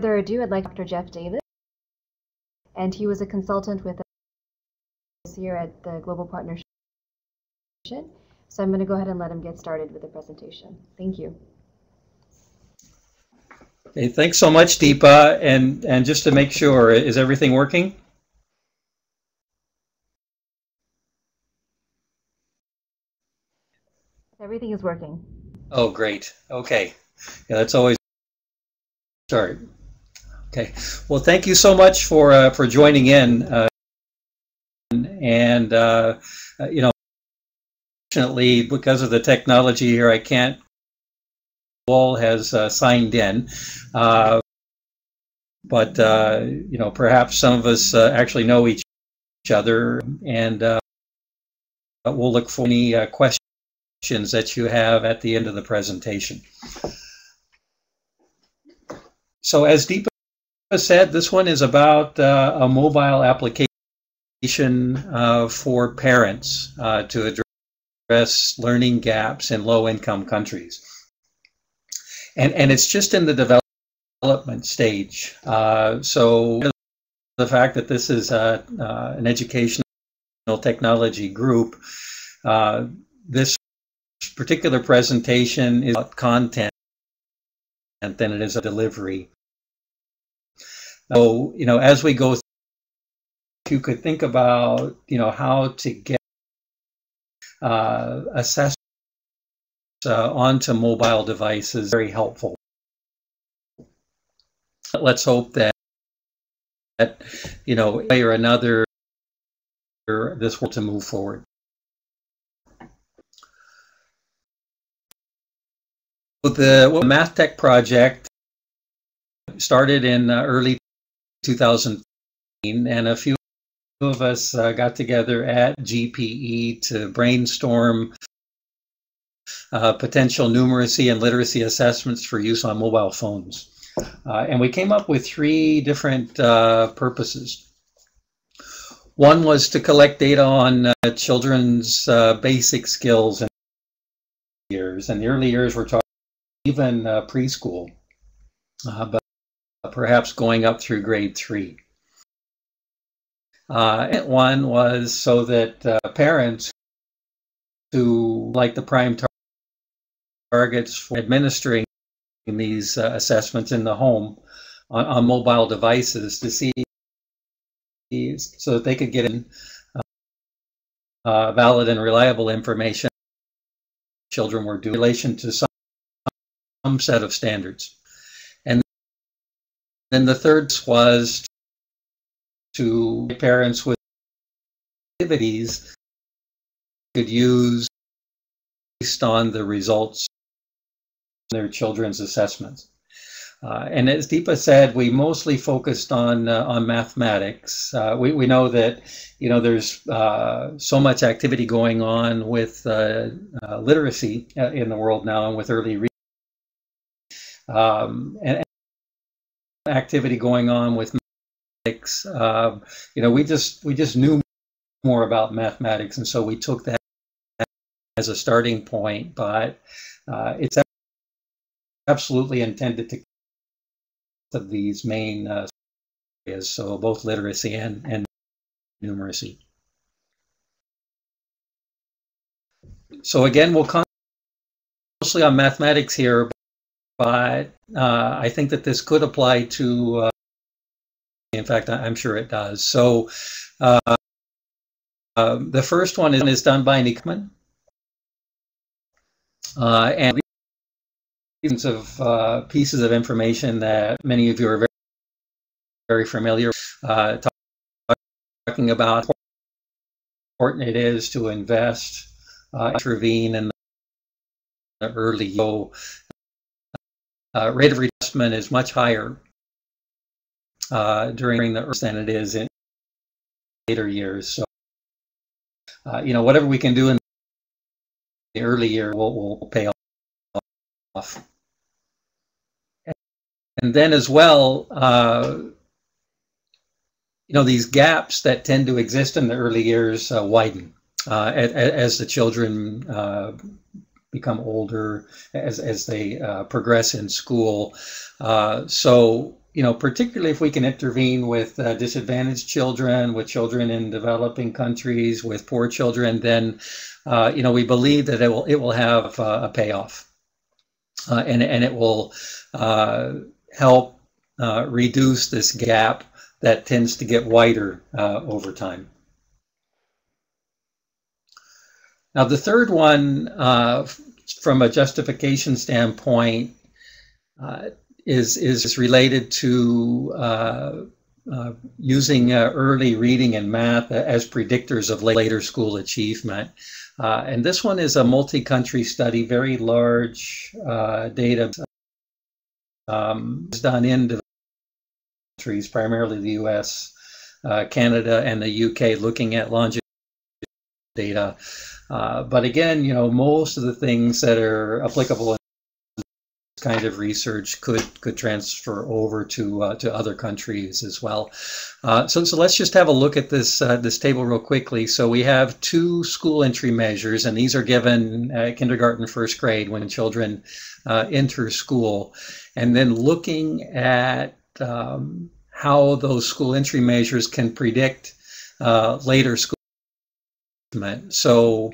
further ado, I'd like Dr. Jeff Davis, and he was a consultant with us here at the Global Partnership. So I'm going to go ahead and let him get started with the presentation. Thank you. Okay, thanks so much, Deepa. And just to make sure, is everything working? Everything is working. Oh, great. Okay. Yeah, that's always a start. Okay. Well, thank you so much for joining in. You know, fortunately, because of the technology here, I can't. All has signed in, but you know, perhaps some of us actually know each other, and we'll look for any questions that you have at the end of the presentation. So as Deepa said, this one is about a mobile application for parents to address learning gaps in low-income countries. And it's just in the development stage. So the fact that this is an educational technology group, this particular presentation is about content than it is a delivery. So, you know, as we go through, you could think about, you know, how to get assessments onto mobile devices. Very helpful. Let's hope that, you know, one way or another, this will to move forward. The Math Tech project started in early 2015, and a few of us got together at GPE to brainstorm potential numeracy and literacy assessments for use on mobile phones. And we came up with 3 different purposes. One was to collect data on children's basic skills in years. And the early years we're talking even preschool, but perhaps going up through grade 3. And one was so that parents who like the prime targets for administering these assessments in the home on mobile devices to see so that they could get in valid and reliable information children were doing in relation to some set of standards. And then the third was to parents with activities could use based on the results of their children's assessments. And as Deepa said, we mostly focused on mathematics. We know that, you know, there's so much activity going on with literacy in the world now, and with early reading, and activity going on with mathematics. You know, we just knew more about mathematics, and so we took that as a starting point. But it's absolutely intended to of these main areas, so both literacy and numeracy. So again, we'll concentrate mostly on mathematics here, but I think that this could apply to, in fact, I'm sure it does. So the first one is done by an equipment, and of pieces of information that many of you are very, very familiar with, talking about how important it is to invest, intervene in the early years. Rate of readjustment is much higher during the early than it is in later years. So, you know, whatever we can do in the early year will pay off. And then as well, you know, these gaps that tend to exist in the early years widen as the children become older, as they progress in school. So particularly if we can intervene with disadvantaged children, with children in developing countries, with poor children, then we believe that it will have a payoff, and it will help reduce this gap that tends to get wider over time. Now, the third one, from a justification standpoint, is related to using early reading and math as predictors of later school achievement. And this one is a multi-country study, very large data done in countries, primarily the US, Canada, and the UK, looking at longitudinal data. But again, most of the things that are applicable in this kind of research could transfer over to other countries as well. So let's just have a look at this table real quickly. So we have 2 school entry measures, and these are given kindergarten, first grade, when children enter school, and then looking at how those school entry measures can predict later school achievement. So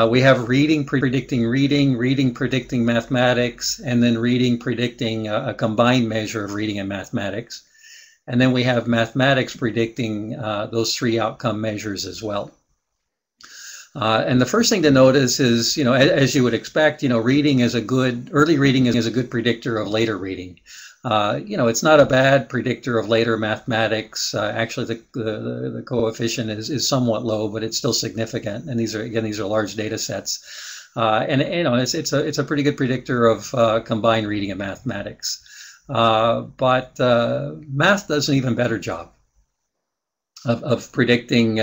we have reading predicting reading, reading predicting mathematics, and then reading predicting a combined measure of reading and mathematics. And then we have mathematics predicting those 3 outcome measures as well. And the first thing to notice is, as you would expect, early reading is a good predictor of later reading. It's not a bad predictor of later mathematics. Actually, the coefficient is somewhat low, but it's still significant. And these are large data sets. And it's a pretty good predictor of combined reading and mathematics. But math does an even better job of predicting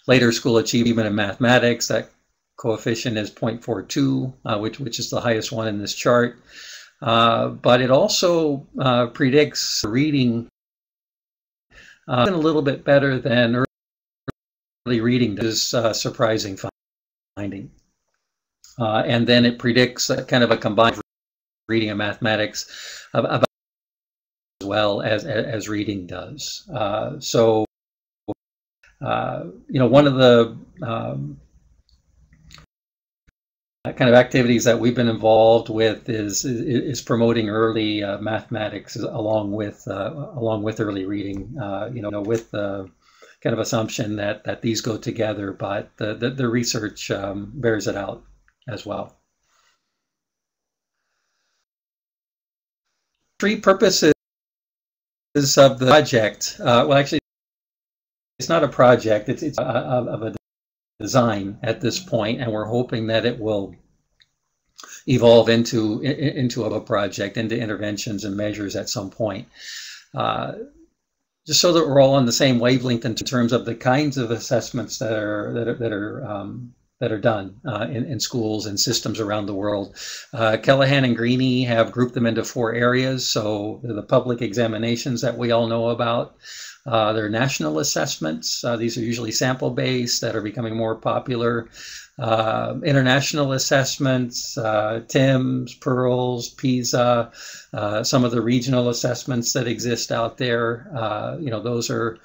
later school achievement in mathematics. That coefficient is 0.42, which is the highest one in this chart. But it also predicts reading a little bit better than early reading. This is surprising finding. And then it predicts kind of a combined reading and mathematics about as well as reading does. So one of the kind of activities that we've been involved with is promoting early mathematics along with early reading. With the kind of assumption that these go together, but the research bears it out as well. 3 purposes of the project. Well, actually, it's not a project. It's of a design at this point, and we're hoping that it will evolve into a project, into interventions and measures at some point. Just so that we're all on the same wavelength in terms of the kinds of assessments that are done in schools and systems around the world. Callahan and Greeny have grouped them into 4 areas. So the public examinations that we all know about. There are national assessments. These are usually sample-based that are becoming more popular. International assessments, TIMSS, PEARLS, PISA, some of the regional assessments that exist out there. Those are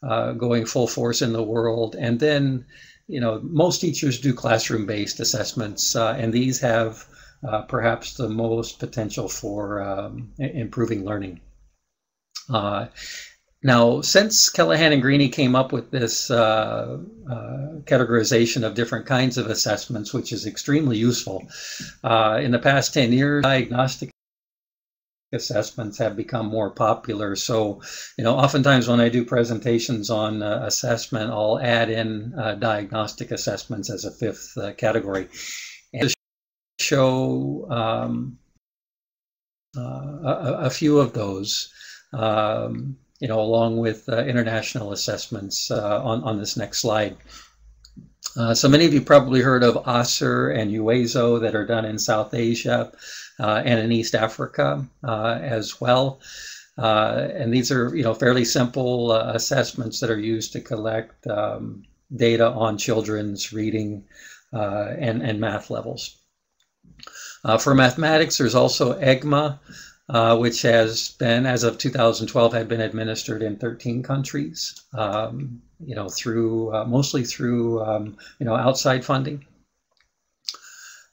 going full force in the world. And then, most teachers do classroom-based assessments, and these have perhaps the most potential for improving learning. Now, since Callahan and Greeny came up with this categorization of different kinds of assessments, which is extremely useful, in the past 10 years, diagnostic assessments have become more popular. So, oftentimes when I do presentations on assessment, I'll add in diagnostic assessments as a 5th category. And to show a few of those, along with international assessments on this next slide. So many of you probably heard of ASER and UASO that are done in South Asia and in East Africa as well. And these are, fairly simple assessments that are used to collect data on children's reading and math levels. For mathematics, there's also EGMA. which has been, as of 2012, had been administered in 13 countries, mostly through outside funding.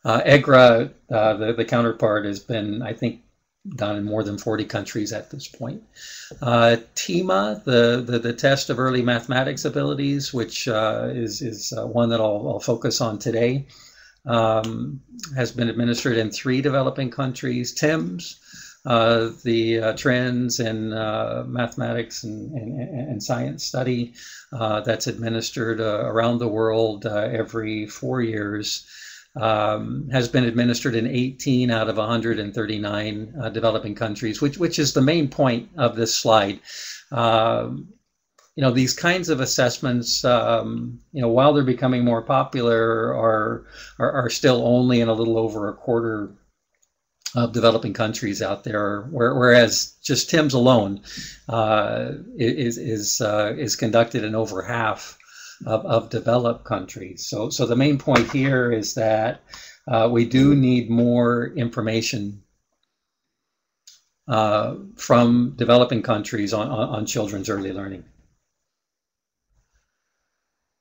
EGRA, the counterpart, has been, I think, done in more than 40 countries at this point. TEMA, the test of early mathematics abilities, which is one that I'll focus on today, has been administered in 3 developing countries. TIMS, the trends in mathematics and science study, that's administered around the world every 4 years. Has been administered in 18 out of 139 developing countries, which is the main point of this slide. These kinds of assessments, while they're becoming more popular, are still only in a little over a quarter of developing countries out there, whereas just TIMS alone is conducted in over half of developed countries. So the main point here is that we do need more information from developing countries on children's early learning.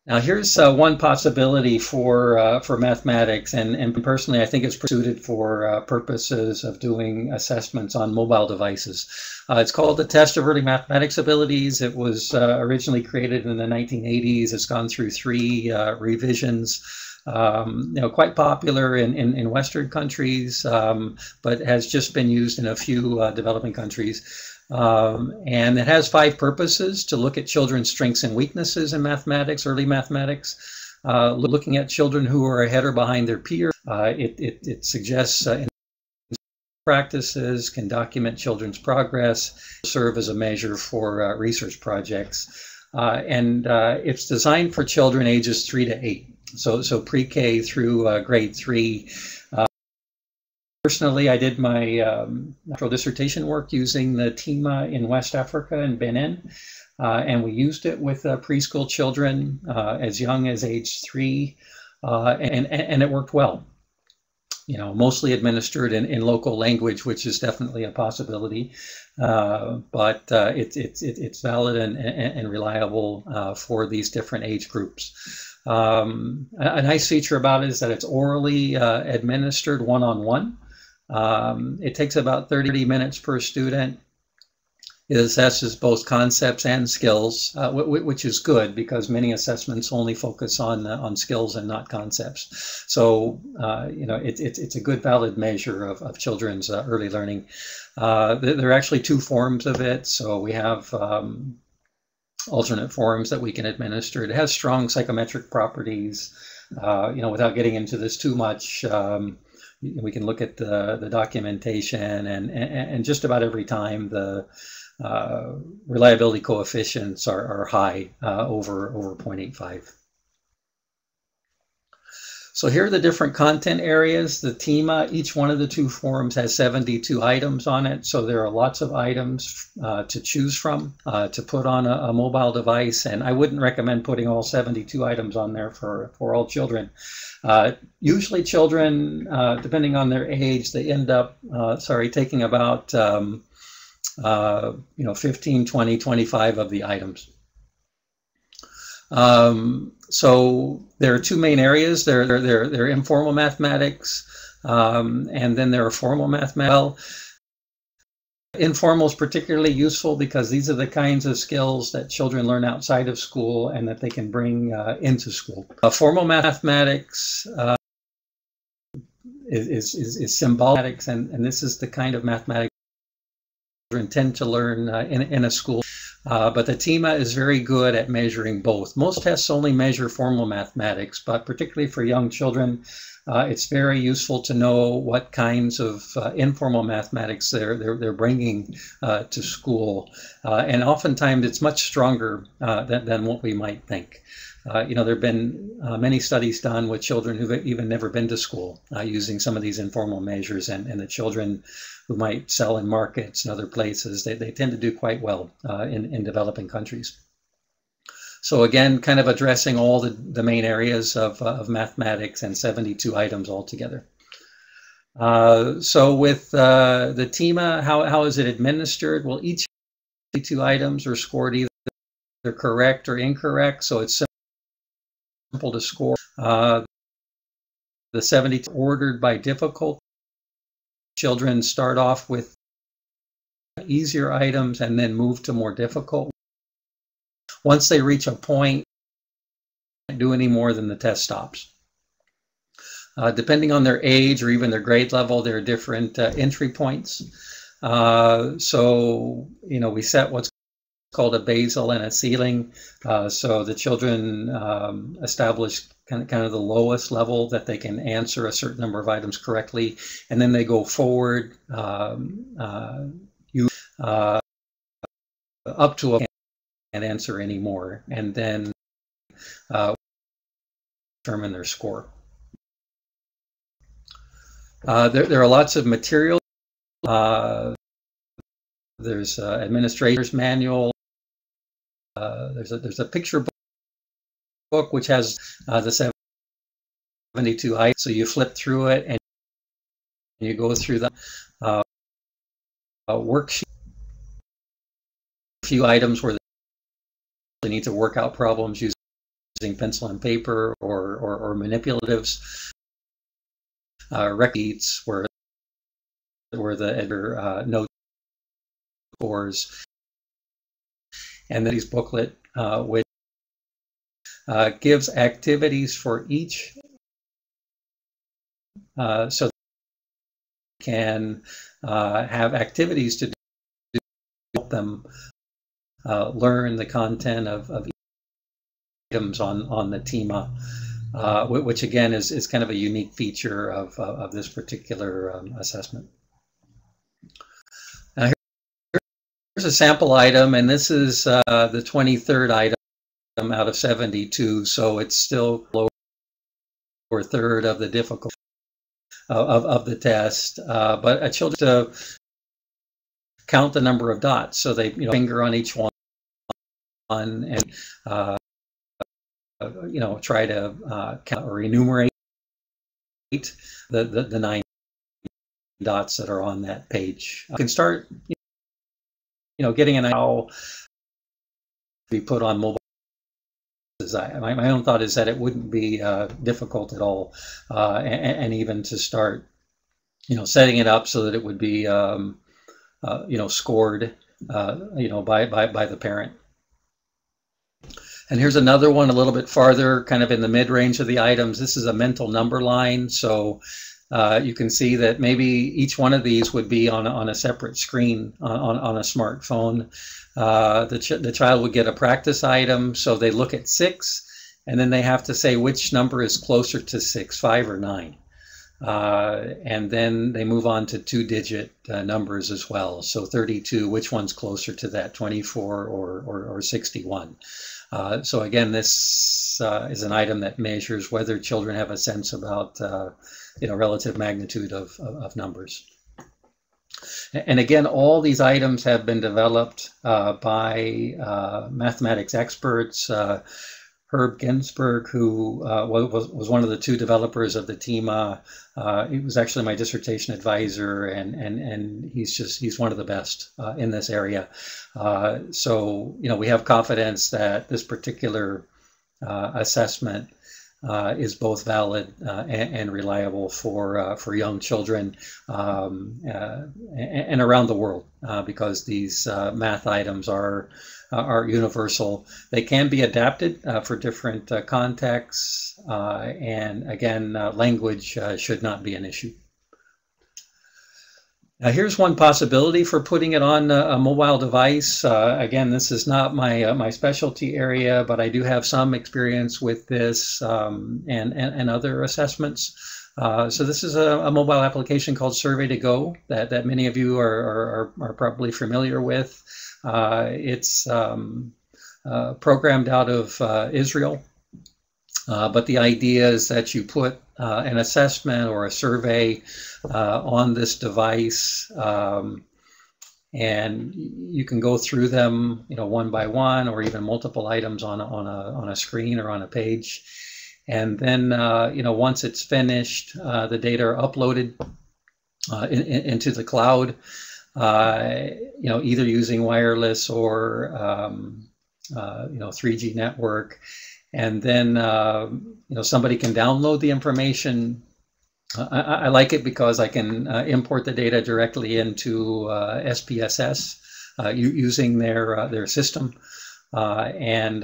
Now here's one possibility for mathematics, and personally I think it's suited for purposes of doing assessments on mobile devices. It's called the Test of Early Mathematics Abilities. It was originally created in the 1980s. It's gone through 3 revisions. Quite popular in Western countries, but has just been used in a few developing countries. And it has 5 purposes: to look at children's strengths and weaknesses in mathematics, early mathematics, looking at children who are ahead or behind their peers. It suggests practices, can document children's progress, serve as a measure for research projects. And it's designed for children ages 3 to 8, so pre-K through grade 3. Personally, I did my doctoral dissertation work using the TEMA in West Africa in Benin, and we used it with preschool children as young as age 3, and it worked well. Mostly administered in local language, which is definitely a possibility, but it's valid and reliable for these different age groups. A nice feature about it is that it's orally administered one-on-one. It takes about 30 minutes per student. It assesses both concepts and skills, which is good because many assessments only focus on skills and not concepts. So it's a good valid measure of children's early learning. There are actually 2 forms of it. So we have alternate forms that we can administer. It has strong psychometric properties. Without getting into this too much, we can look at the documentation, and just about every time the reliability coefficients are high, over 0.85. So here are the different content areas. The TEMA, each one of the 2 forms has 72 items on it, so there are lots of items to choose from to put on a mobile device, and I wouldn't recommend putting all 72 items on there for all children. Usually children, depending on their age, they end up taking about 15, 20, 25 of the items. So there are 2 main areas. There are informal mathematics, and then there are formal mathematics. Informal is particularly useful because these are the kinds of skills that children learn outside of school and that they can bring into school. Formal mathematics is symbolic, and this is the kind of mathematics children tend to learn in a school. But the TEMA is very good at measuring both. Most tests only measure formal mathematics, but particularly for young children, it's very useful to know what kinds of informal mathematics they're bringing to school. And oftentimes it's much stronger than what we might think. There have been many studies done with children who've even never been to school using some of these informal measures, and the children who might sell in markets and other places, they tend to do quite well in developing countries. So again, kind of addressing all the main areas of mathematics and 72 items altogether. So with the TEMA, how is it administered? Well, each of the 2 items are scored either correct or incorrect, so it's simple to score. The 72 ordered by difficulty. Children start off with easier items and then move to more difficult. Once they reach a point, they can't do any more than the test stops. Depending on their age or even their grade level, there are different entry points. So, we set what's called a basal and a ceiling. So the children establish kind of the lowest level that they can answer a certain number of items correctly, and then they go forward up to a and answer any more, and then determine their score. There are lots of materials. There's administrator's manual. There's a picture book which has the 72 items. So you flip through it and you go through the worksheet. A few items where they need to work out problems using pencil and paper or manipulatives. Sheets where the editor notes scores, and then this booklet which gives activities for each, so they can have activities to help them learn the content of items on the TEMA, which again is kind of a unique feature of this particular assessment. Now here's a sample item, and this is the 23rd item out of 72, so it's still lower third of the difficulty of the test. But a children to count the number of dots, so they finger on each one and try to count or enumerate the 9 dots that are on that page. You can start getting an how be put on mobile. My own thought is that it wouldn't be difficult at all, and even to start setting it up so that it would be scored by the parent. And here's another one a little bit farther, kind of in the mid-range of the items. This is a mental number line, so you can see that maybe each one of these would be on a separate screen on a smartphone. The child would get a practice item, so they look at 6, and then they have to say which number is closer to 6, 5 or 9. And then they move on to 2-digit numbers as well. So 32, which one's closer to that, 24 or 61? So again, this is an item that measures whether children have a sense about relative magnitude of numbers. And again, all these items have been developed by mathematics experts. Herb Ginsberg, who was one of the 2 developers of the TEMA, he was actually my dissertation advisor, and he's one of the best in this area. So we have confidence that this particular assessment is both valid and reliable for young children and around the world, because these math items are universal. They can be adapted for different contexts, and again, language should not be an issue. Now here's one possibility for putting it on a mobile device. Again, this is not my specialty area, but I do have some experience with this and other assessments. So this is a mobile application called Survey2Go that many of you are probably familiar with. It's programmed out of Israel, but the idea is that you put an assessment or a survey on this device, and you can go through them, one by one, or even multiple items on a screen or on a page. And then, once it's finished, the data are uploaded into the cloud, either using wireless or 3G network, and then somebody can download the information. I like it because I can import the data directly into SPSS using their system. It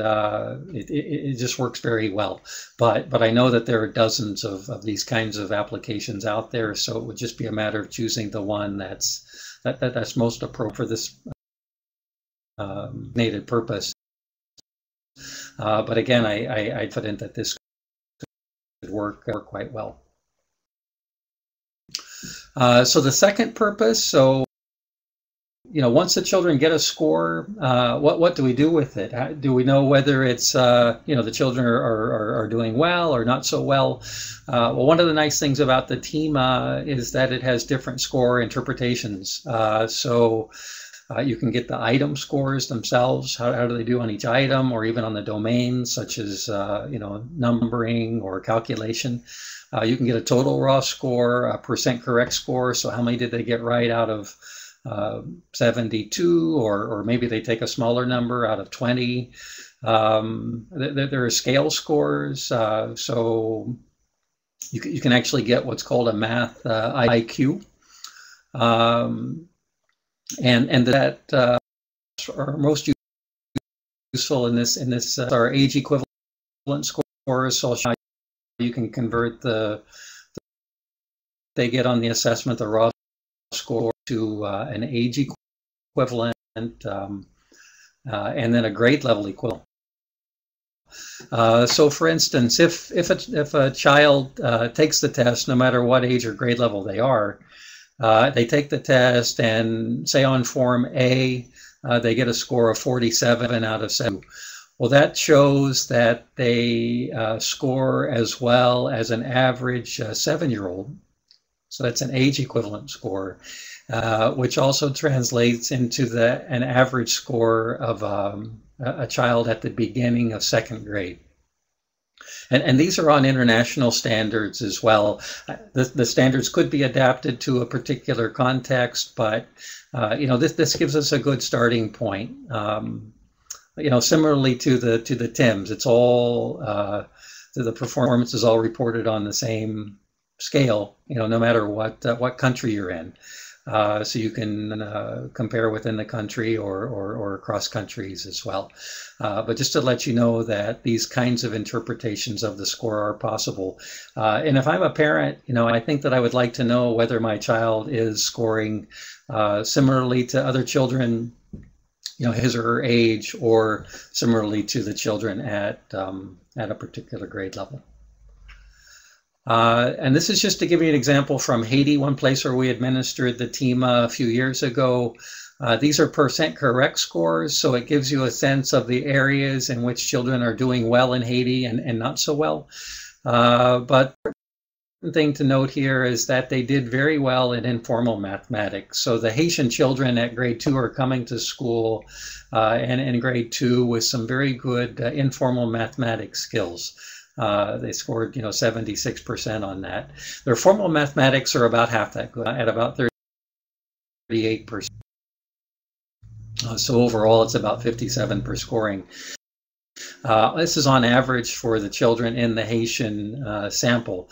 just works very well. But I know that there are dozens of these kinds of applications out there, so it would just be a matter of choosing the one that's most appropriate for this native purpose. But again, I'm confident that this could work quite well. So the second purpose, once the children get a score, what do we do with it? Do we know whether it's, the children are doing well or not so well? Well, one of the nice things about the TEMA is that it has different score interpretations. You can get the item scores themselves. How do they do on each item, or even on the domains, such as, numbering or calculation. You can get a total raw score, a % correct score. So how many did they get right out of 72, or maybe they take a smaller number out of 20. There are scale scores, so you can actually get what's called a math IQ, and that are most useful in this are age equivalent scores. So you can convert they get on the assessment the raw score to an age equivalent, and then a grade level equivalent. So for instance, if a child takes the test, no matter what age or grade level they are, they take the test, and say on form A, they get a score of 47 out of 70. Well, that shows that they score as well as an average 7-year-old. So that's an age equivalent score, which also translates into an average score of a child at the beginning of 2nd grade. And these are on international standards as well. The standards could be adapted to a particular context, but this gives us a good starting point. Similarly to the TIMS, it's all the performance is all reported on the same scale, no matter what country you're in. So you can compare within the country or across countries as well. But just to let you know that these kinds of interpretations of the score are possible. And if I'm a parent, I think that I would like to know whether my child is scoring similarly to other children, his or her age, or similarly to the children at a particular grade level. And this is just to give you an example from Haiti, one place where we administered the TEMA a few years ago. These are % correct scores, so it gives you a sense of the areas in which children are doing well in Haiti and not so well. But the thing to note here is that they did very well in informal mathematics. So the Haitian children at grade 2 are coming to school and in grade 2 with some very good informal mathematics skills. They scored, 76% on that. Their formal mathematics are about half that good, at about 38%. So overall, it's about 57% scoring. This is on average for the children in the Haitian sample.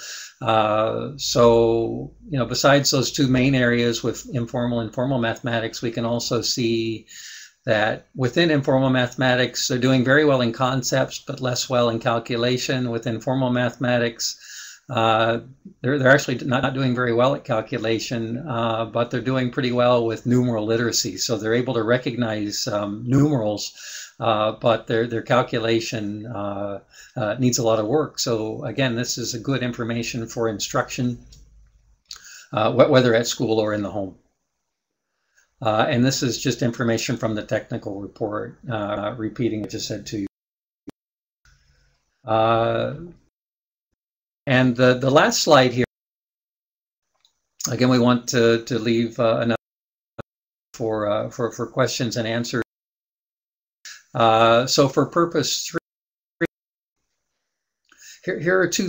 So, besides those two main areas with informal and formal mathematics, we can also see that within informal mathematics, they're doing very well in concepts, but less well in calculation. Within formal mathematics, they're actually not doing very well at calculation, but they're doing pretty well with numeral literacy. So they're able to recognize numerals, but their calculation needs a lot of work. So again, this is a good information for instruction, whether at school or in the home. And this is just information from the technical report, repeating what I just said to you. And the last slide here, again, we want to leave enough for questions and answers. So for purpose 3, here are two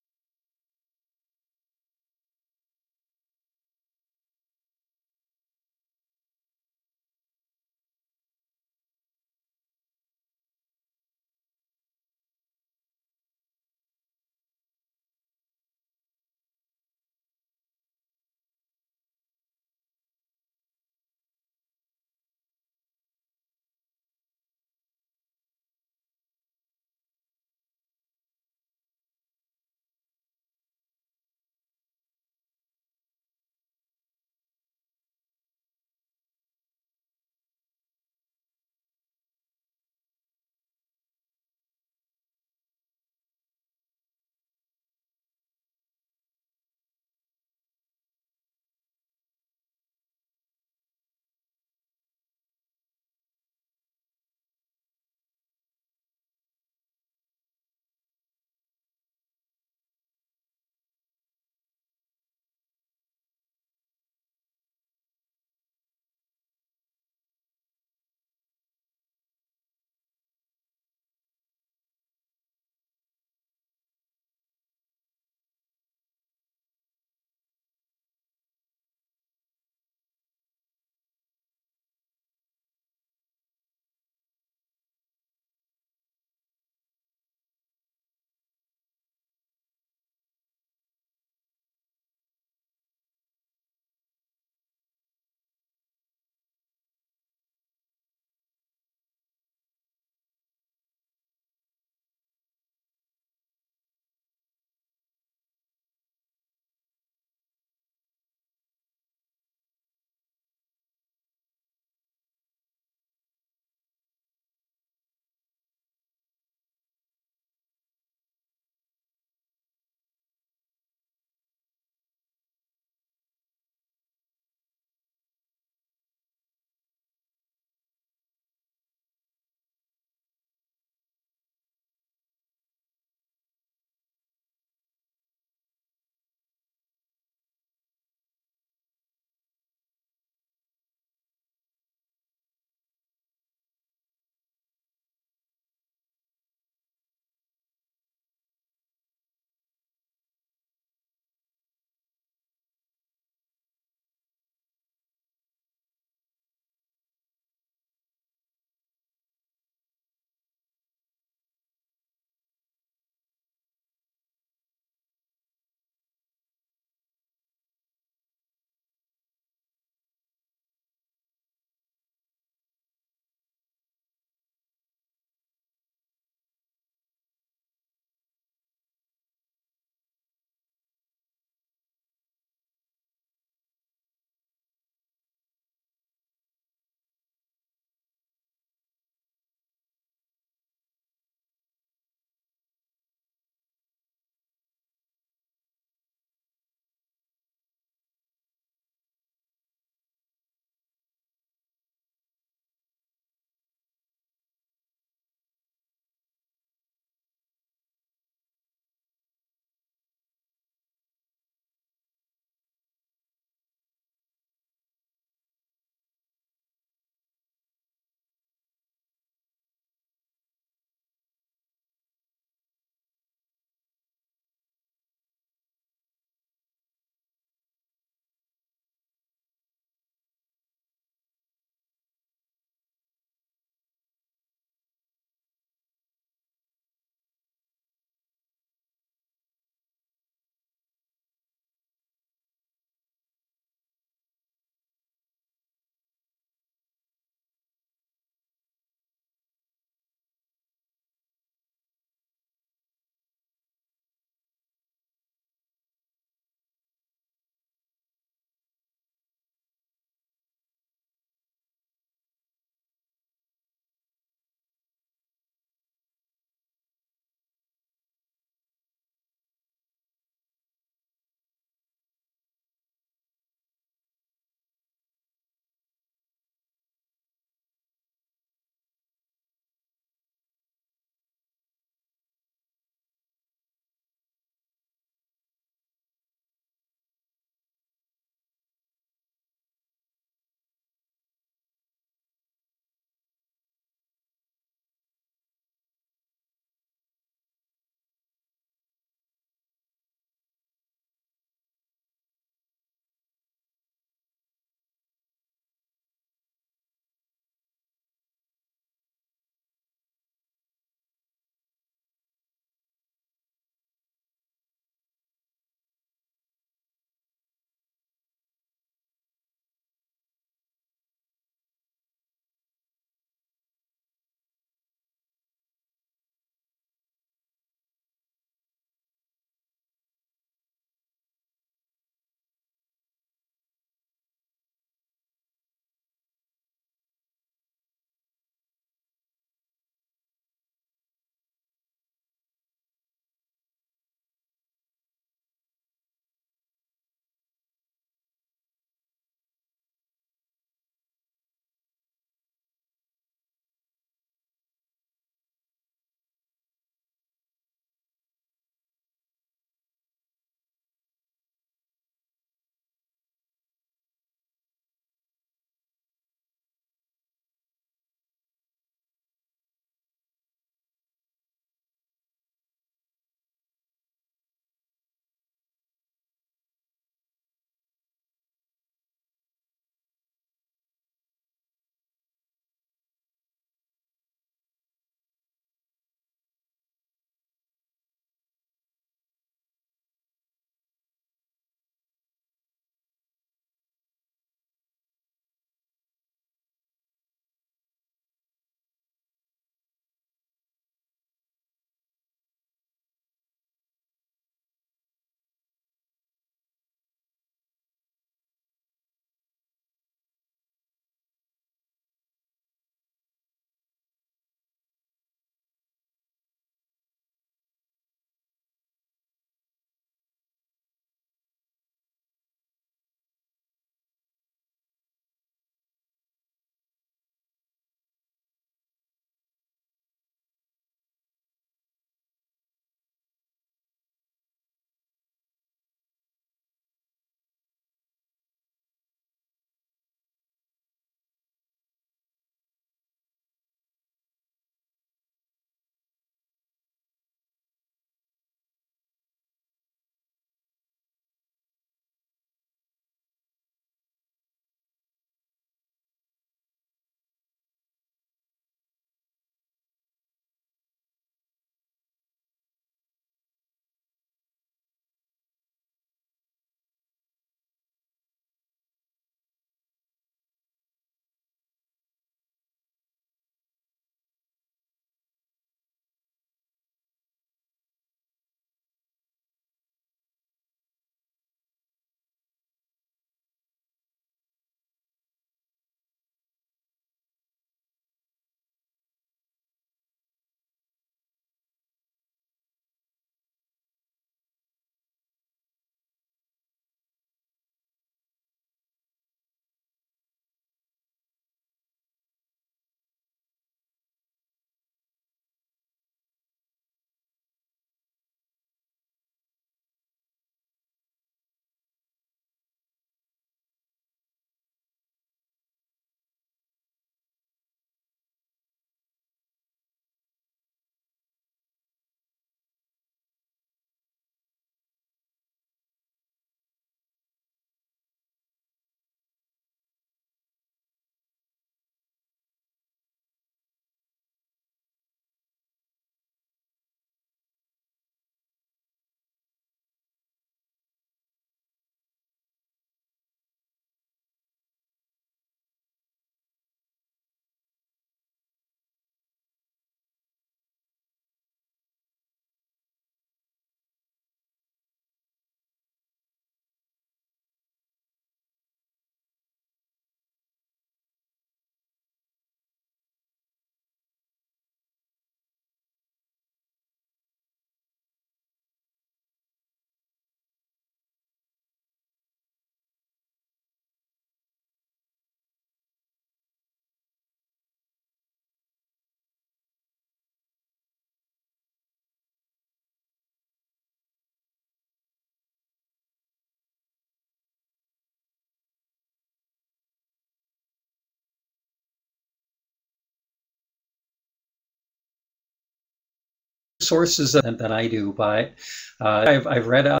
sources than I do, but I've read out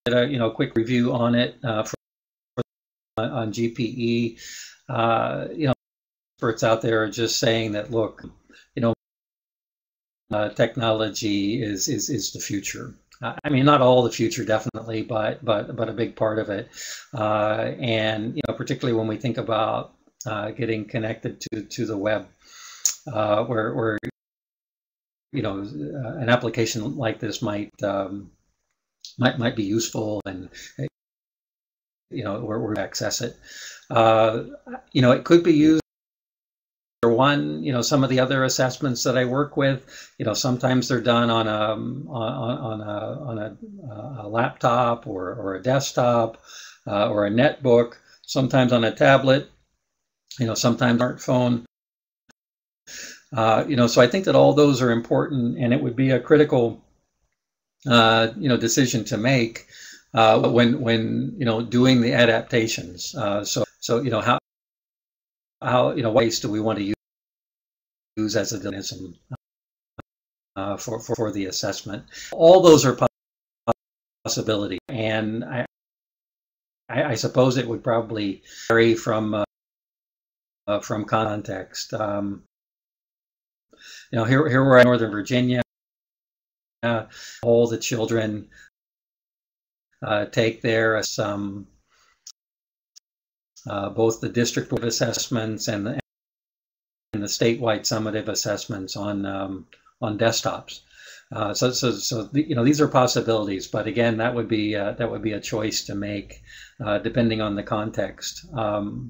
a quick review on it on GPE. Experts out there are just saying that, look, technology is the future. I mean, not all the future, definitely, but a big part of it. And particularly when we think about getting connected to the web, where an application like this might be useful, and where we access it. It could be used. Some of the other assessments that I work with, sometimes they're done on a laptop or a desktop or a netbook, sometimes on a tablet, sometimes smartphone. So I think that all those are important, and it would be a critical, decision to make when doing the adaptations. So how ways do we want to use as a mechanism for the assessment? All those are possibilities, and I suppose it would probably vary from context. Here we're in Northern Virginia. All the children take there both the district assessments and the statewide summative assessments on desktops. So these are possibilities, but again, that would be a choice to make depending on the context. One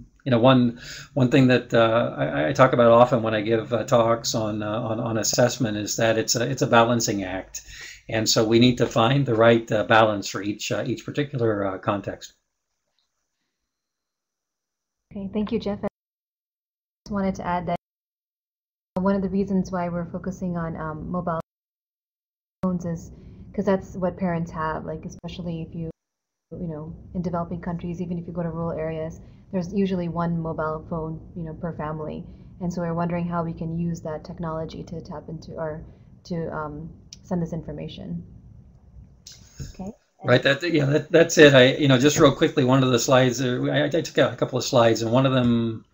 thing that I talk about often when I give talks on assessment is that it's a balancing act, and so we need to find the right balance for each particular context. Okay, thank you, Jeff. I just wanted to add that one of the reasons why we're focusing on mobile phones is because that's what parents have, like especially if you in developing countries, even if you go to rural areas, there's usually one mobile phone per family, and so we're wondering how we can use that technology to tap into or to send this information. Okay. Right. That's it. Just real quickly, one of the slides. I took out a couple of slides, and one of them.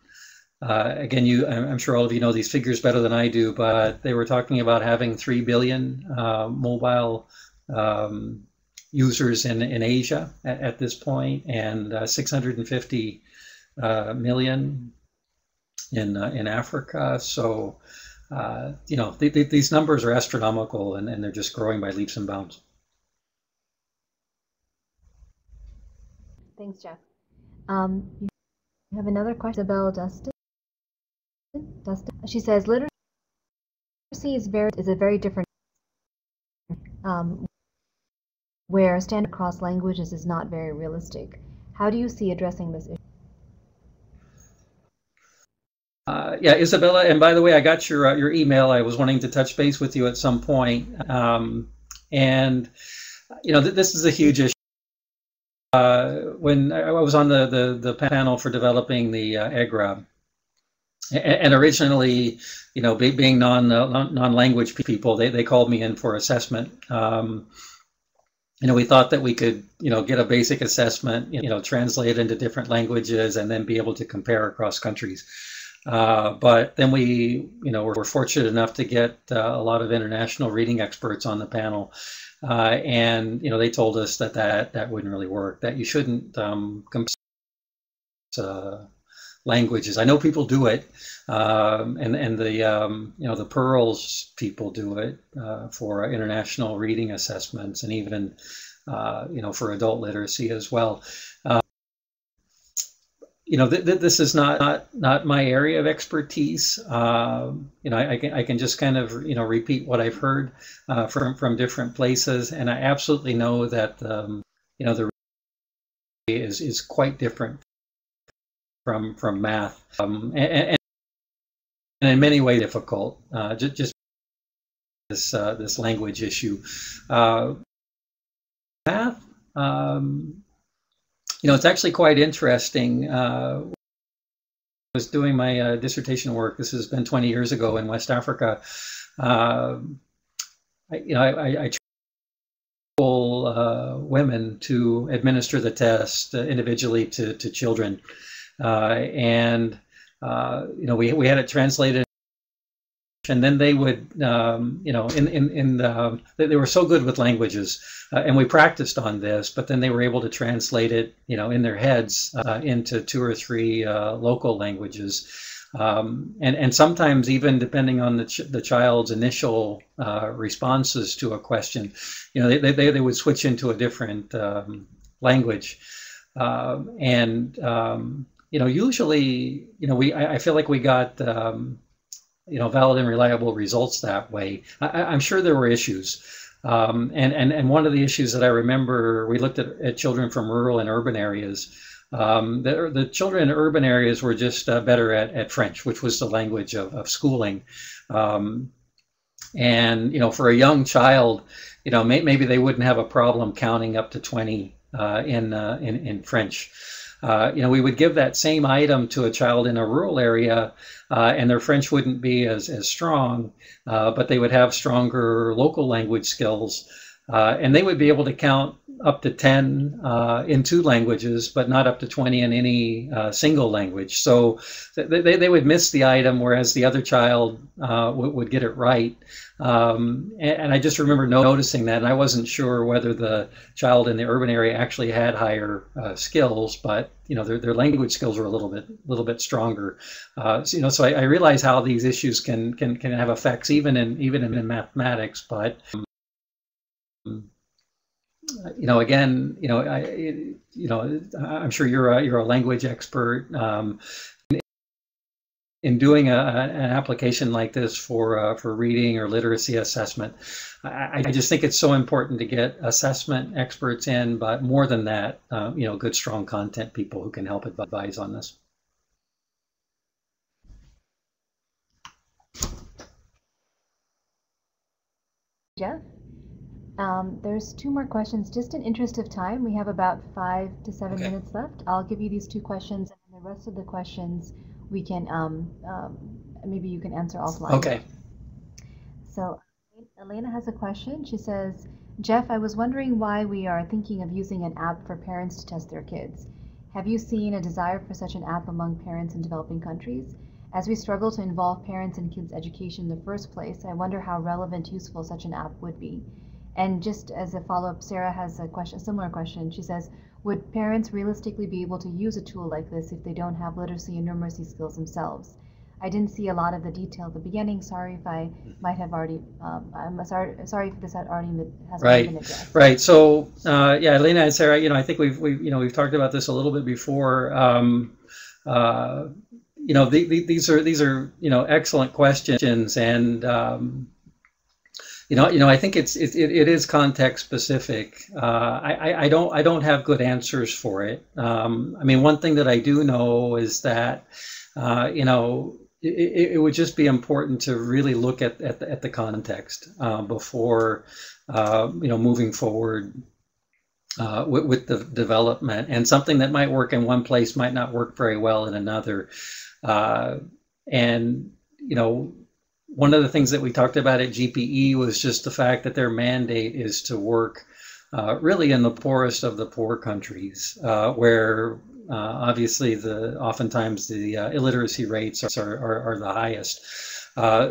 Again, I'm sure all of you know these figures better than I do, but they were talking about having 3 billion mobile users in Asia at this point, and 650 million in Africa. So, these numbers are astronomical, and they're just growing by leaps and bounds. Thanks, Jeff. You have another question, Isabel Dustin. She says, literacy is a very different, where standard across languages is not very realistic. How do you see addressing this issue? Yeah, Isabella, and by the way, I got your email. I was wanting to touch base with you at some point, and this is a huge issue. When I was on the panel for developing the EGRA. And originally, being non-language people, they called me in for assessment. We thought that we could, get a basic assessment, translate it into different languages, and then be able to compare across countries. But then we, were fortunate enough to get a lot of international reading experts on the panel, and they told us that wouldn't really work. That you shouldn't compare languages. I know people do it, and the Pearls people do it for international reading assessments, and even for adult literacy as well. This is not my area of expertise. I can just kind of repeat what I've heard from different places, and I absolutely know that the is quite different from math, and in many ways difficult. Just this language issue. Math, it's actually quite interesting. I was doing my dissertation work. This has been 20 years ago in West Africa. I women to administer the test individually to children, and we had it translated, and then they would they were so good with languages, and we practiced on this, but then they were able to translate it in their heads into 2 or 3 local languages. And sometimes even depending on the child's initial responses to a question, they would switch into a different language. Usually, I feel like we got, valid and reliable results that way. I'm sure there were issues. And one of the issues that I remember, we looked at children from rural and urban areas. The children in urban areas were just better at French, which was the language of schooling. For a young child, maybe they wouldn't have a problem counting up to 20 in French. We would give that same item to a child in a rural area, and their French wouldn't be as strong, but they would have stronger local language skills, and they would be able to count up to 10 in 2 languages, but not up to 20 in any single language. So they would miss the item, whereas the other child would get it right. And I just remember noticing that, and I wasn't sure whether the child in the urban area actually had higher skills, but their language skills were a little bit stronger. So I realize how these issues can have effects even in mathematics, but again, I'm sure you're a language expert. In doing an application like this for reading or literacy assessment, I just think it's so important to get assessment experts in, but more than that, good, strong content people who can help advise on this. Jeff? There's 2 more questions. Just in interest of time, we have about 5 to 7 minutes left. I'll give you these 2 questions, and the rest of the questions we can maybe you can answer offline. Okay. So Elena has a question. She says, Jeff, I was wondering why we are thinking of using an app for parents to test their kids. Have you seen a desire for such an app among parents in developing countries? As we struggle to involve parents in kids' education in the first place, I wonder how relevant, useful such an app would be. And just as a follow-up, Sarah has a similar question. She says, would parents realistically be able to use a tool like this if they don't have literacy and numeracy skills themselves? I didn't see a lot of the detail at the beginning. Sorry if I might have already, I'm sorry if this hasn't already been addressed. Right. So, Elena and Sarah, I think we've talked about this a little bit before. These are excellent questions, and I think it is context specific. I don't have good answers for it. One thing that I do know is that it would just be important to really look at the context before moving forward with the development. And something that might work in one place might not work very well in another. One of the things that we talked about at GPE was just the fact that their mandate is to work really in the poorest of the poor countries, where obviously oftentimes the illiteracy rates are the highest.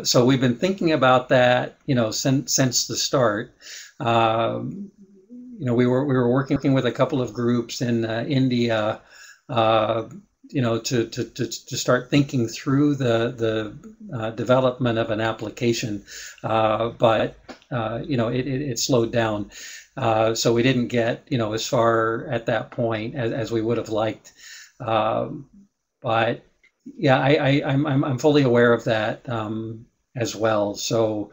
So we've been thinking about that, since the start. We were working with a couple of groups in India, to start thinking through the development of an application, but it slowed down, so we didn't get as far at that point as we would have liked. But yeah, I'm fully aware of that as well. So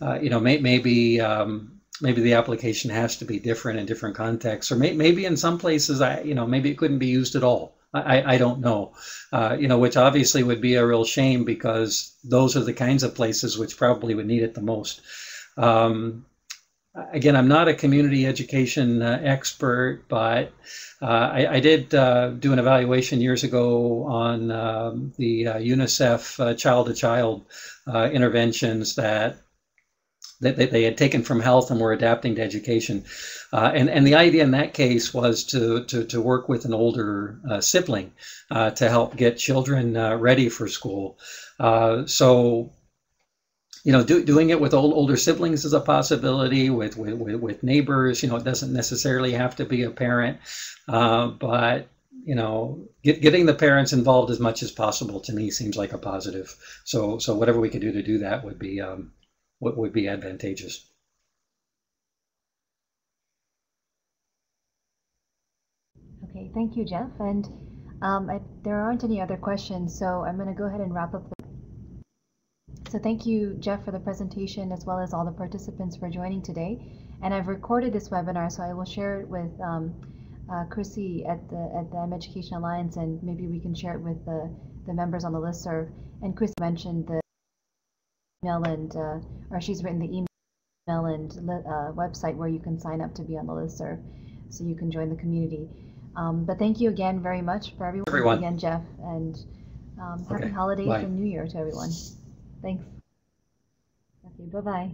maybe the application has to be different in different contexts, or maybe in some places maybe it couldn't be used at all. I don't know, which obviously would be a real shame, because those are the kinds of places which probably would need it the most. Again, I'm not a community education expert, but I did do an evaluation years ago on the UNICEF child-to-child interventions that they had taken from health and were adapting to education. And the idea in that case was to work with an older sibling to help get children ready for school. So, you know, doing it with older siblings is a possibility, with neighbors. You know, it doesn't necessarily have to be a parent, but you know, getting the parents involved as much as possible to me seems like a positive. So whatever we could do to do that would be advantageous. Okay, thank you, Jeff. And there aren't any other questions, so I'm going to go ahead and wrap up. So thank you, Jeff, for the presentation, as well as all the participants for joining today. And I've recorded this webinar, so I will share it with Chrissy at the M Education Alliance, and maybe we can share it with the members on the listserv. And Chrissy mentioned the email and, or she's written the email and website where you can sign up to be on the listserv, so you can join the community. But thank you again very much for everyone. Again, Jeff, and happy holidays and New Year to everyone. Thanks. Okay, bye-bye.